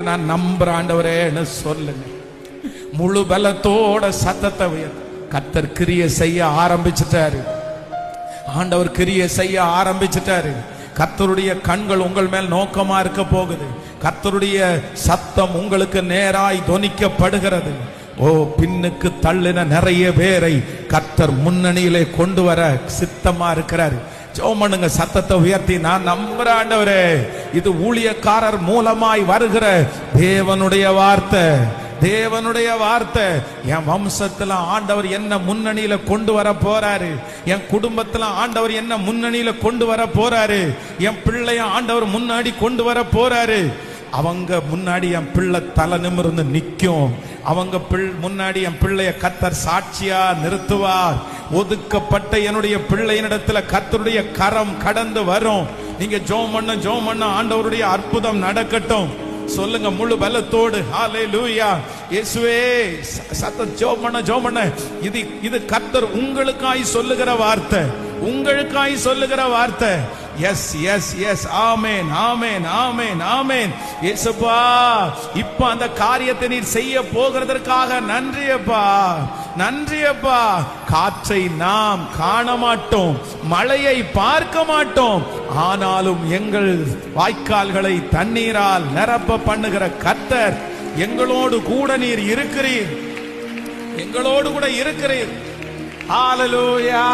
நான் நம்புற ஆண்டவரேன்னு சொல்லுங்க. முழு பலத்தோட சத்தத்தை உயர்த்த. கர்த்தர் கிரியை செய்ய ஆரம்பிச்சிட்டாரு. ஆண்டவர் கிரியை செய்ய ஆரம்பிச்சிட்டாரு. கர்த்தருடைய கண்கள் உங்கள் மேல் நோக்கமா இருக்க போகுது. கர்த்தருடைய சத்தம் உங்களுக்கு நேராய் தொனிக்கப்படுகிறது. ஓ, பின்னுக்கு தள்ளின நிறைய பேரை கர்த்தர் முன்னணியிலே கொண்டு வர சித்தமா இருக்கிறார். ஜெபம் சத்தத்தை உயர்த்தி. நான் நம்புற ஆண்டவரே, இது ஊழியக்காரர் மூலமாய் வருகிற தேவனுடைய வார்த்தை. தேவனுடைய வார்த்தை. என் வம்சத்துல ஆண்டவர் என்ன முன்னணியில கொண்டு வர போறாரு. என் குடும்பத்துல ஆண்டவர் என்ன முன்னணியில கொண்டு வர போறாரு. என் பிள்ளைய ஆண்டவர் முன்னாடி கொண்டு வர போறாரு. அவங்க முன்னாடி என் பிள்ளை தலை நிமிர்ந்து நிற்கும். அவங்க முன்னாடி என் பிள்ளைய கர்த்தர் சாட்சியா நிறுத்துவார். ஒதுக்கப்பட்ட என்னுடைய பிள்ளையினிடத்துல கர்த்தருடைய கரம் கடந்து வரும். நீங்க ஜெபம் பண்ண ஆண்டவருடைய அற்புதம் நடக்கட்டும். சொல்லுங்க முழு பலத்தோடு. ஹல்லேலூயா. இயேசுவே, சத்தம் ஜெபம் பண்ண. இது கர்த்தர் உங்களுக்காய் சொல்லுகிற வார்த்தை. உங்களுக்காய் சொல்லுகிற வார்த்தை. Yes yes yes. Amen amen amen amen. இயேசுப்பா, இப்ப அந்த காரியத்தை நீர் செய்ய போகிறதற்காக நன்றியப்பா, நன்றியப்பா. காற்றை நாம் காண மாட்டோம், மழையை பார்க்க மாட்டோம், ஆனாலும் எங்கள் வாய்க்கால்களை தண்ணீரால் நிரப்ப பண்ணுகிற கர்த்தர் எங்களோடு கூட நீர் இருக்கிறீர். எங்களோடு கூட இருக்கிறீர். ஹல்லேலூயா.